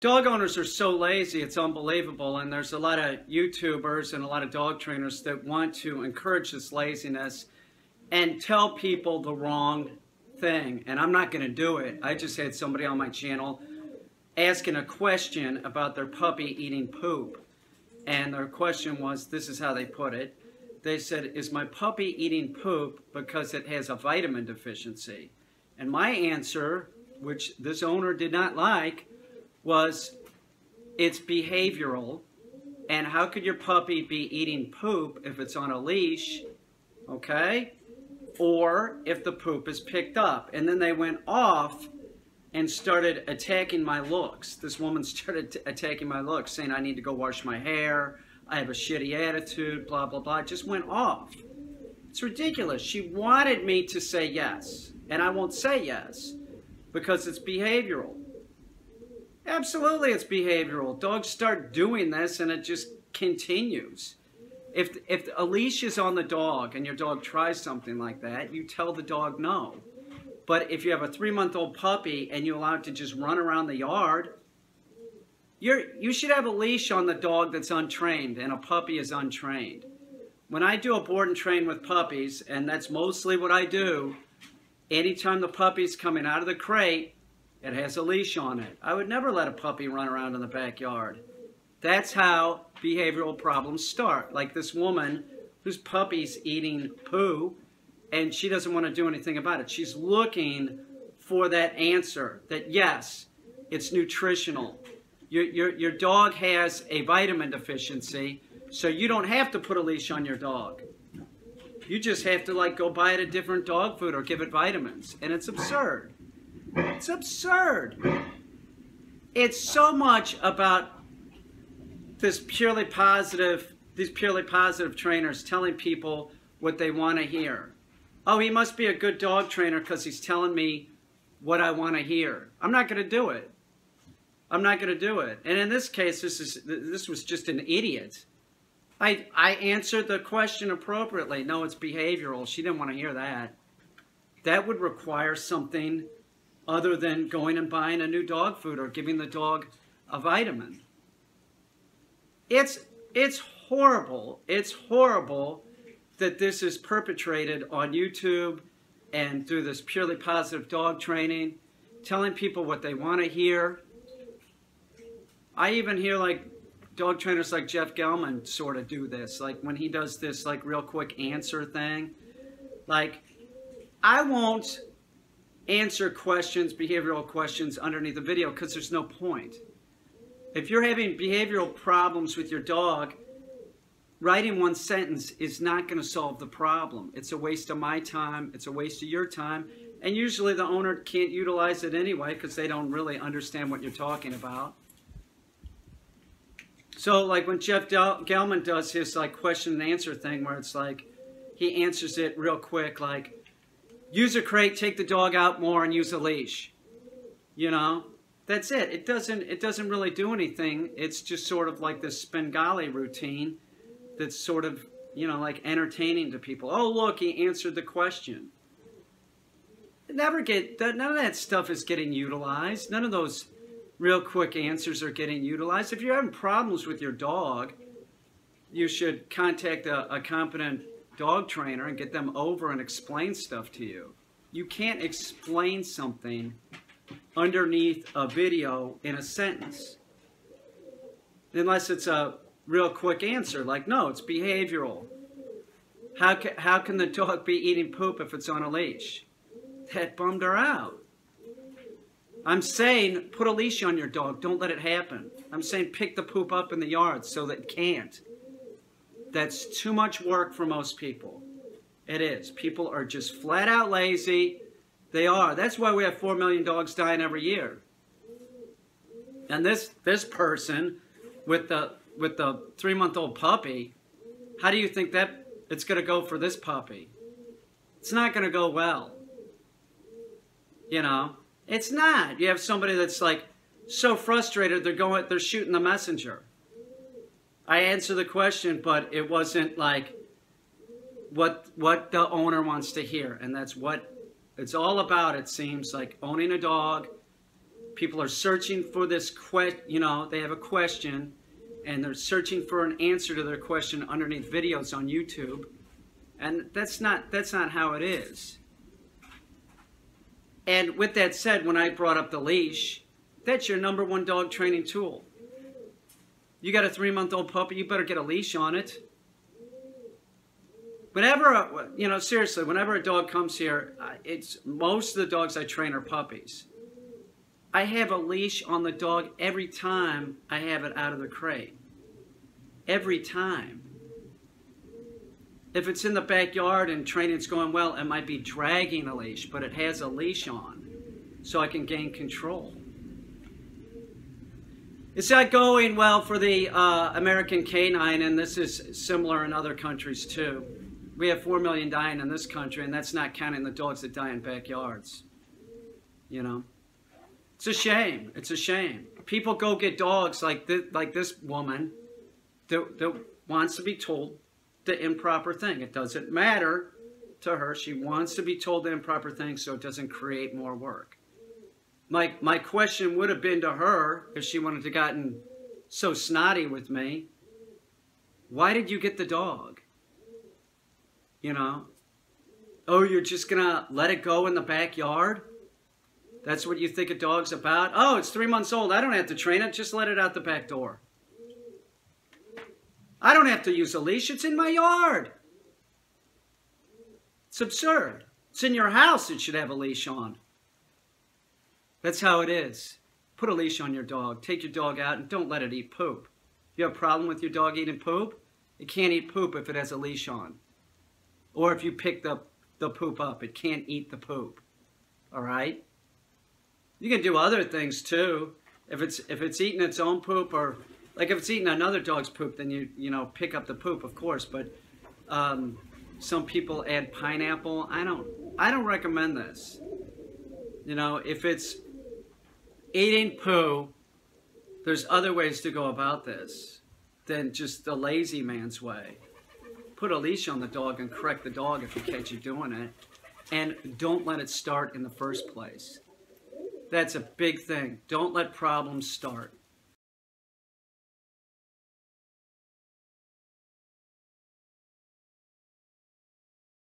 Dog owners are so lazy, it's unbelievable. And there's a lot of YouTubers and a lot of dog trainers that want to encourage this laziness and tell people the wrong thing. And I'm not going to do it. I just had somebody on my channel asking a question about their puppy eating poop. And their question was, this is how they put it. They said, is my puppy eating poop because it has a vitamin deficiency? And my answer, which this owner did not like, was it's behavioral. And how could your puppy be eating poop if it's on a leash, okay? Or if the poop is picked up. And then they went off and started attacking my looks. This woman started attacking my looks, saying I need to go wash my hair, I have a shitty attitude, blah, blah, blah. It just went off. It's ridiculous. She wanted me to say yes, and I won't say yes because it's behavioral. Absolutely, it's behavioral. Dogs start doing this, and it just continues. If a leash is on the dog and your dog tries something like that, you tell the dog no. But if you have a 3-month-old puppy and you allow it to just run around the yard, you should have a leash on the dog that's untrained, and a puppy is untrained. When I do a board and train with puppies, and that's mostly what I do, anytime the puppy's coming out of the crate, it has a leash on it. I would never let a puppy run around in the backyard. That's how behavioral problems start. Like this woman whose puppy's eating poo, and she doesn't want to do anything about it. She's looking for that answer, that yes, it's nutritional. Your dog has a vitamin deficiency, so you don't have to put a leash on your dog. You just have to like go buy it a different dog food or give it vitamins. And it's absurd. It's absurd. It's so much about these purely positive trainers telling people what they want to hear. Oh, he must be a good dog trainer because he's telling me what I want to hear. I'm not going to do it. I'm not going to do it. And in this case, this was just an idiot. I answered the question appropriately. No, it's behavioral. She didn't want to hear that. That would require something other than going and buying a new dog food or giving the dog a vitamin. It's horrible. It's horrible that this is perpetrated on YouTube and through this purely positive dog training, telling people what they want to hear. I even hear like dog trainers like Jeff Gelman sort of do this, like when he does this like real quick answer thing. Like, I won't answer questions, behavioral questions underneath the video because there's no point. If you're having behavioral problems with your dog, writing one sentence is not going to solve the problem. It's a waste of my time, it's a waste of your time, and usually the owner can't utilize it anyway because they don't really understand what you're talking about. So like when Jeff Gelman does his like question and answer thing where it's like he answers it real quick, like use a crate, take the dog out more, and use a leash. You know, that's it. It doesn't really do anything. It's just sort of like this Spengali routine that's sort of, you know, like entertaining to people. Oh, look, he answered the question. None of that stuff is getting utilized. None of those real quick answers are getting utilized. If you're having problems with your dog, you should contact a competent dog trainer and get them over and explain stuff to you. You can't explain something underneath a video in a sentence unless it's a real quick answer, like, no, it's behavioral. How can the dog be eating poop if it's on a leash? That bummed her out. I'm saying put a leash on your dog. Don't let it happen. I'm saying pick the poop up in the yard so that it can't. That's too much work for most people. It is. People are just flat out lazy. They are. That's why we have 4 million dogs dying every year. And this person with the 3-month-old puppy, how do you think that it's going to go for this puppy? It's not going to go well. You know, it's not. You have somebody that's like so frustrated they're shooting the messenger. I answer the question, but it wasn't like what the owner wants to hear, and that's what it's all about. It seems like owning a dog People are searching for this they have a question, and they're searching for an answer to their question underneath videos on YouTube. And that's not how it is. And with that said, when I brought up the leash, that's your #1 dog training tool. You got a 3-month-old puppy, you better get a leash on it. Whenever, seriously, whenever a dog comes here, most of the dogs I train are puppies. I have a leash on the dog every time I have it out of the crate. Every time. If it's in the backyard and training's going well, it might be dragging a leash, but it has a leash on, so I can gain control. It's not going well for the American canine, and this is similar in other countries too. We have 4 million dying in this country, and that's not counting the dogs that die in backyards. It's a shame. It's a shame. People go get dogs like this woman that wants to be told the improper thing. It doesn't matter to her. She wants to be told the improper thing so it doesn't create more work. My question would have been to her, if she wanted to gotten so snotty with me, why did you get the dog? Oh, you're just going to let it go in the backyard? That's what you think a dog's about? Oh, it's 3 months old. I don't have to train it. Just let it out the back door. I don't have to use a leash. It's in my yard. It's absurd. It's in your house. It should have a leash on. That's how it is. Put a leash on your dog. Take your dog out and don't let it eat poop. You have a problem with your dog eating poop? It can't eat poop if it has a leash on. Or if you pick the poop up, it can't eat the poop. All right? You can do other things too. If it's eating its own poop, or like if it's eating another dog's poop, then you pick up the poop, of course. But some people add pineapple. I don't recommend this. If it's eating poo, there's other ways to go about this than just the lazy man's way. Put a leash on the dog and correct the dog if you catch it doing it. And don't let it start in the first place. That's a big thing. Don't let problems start.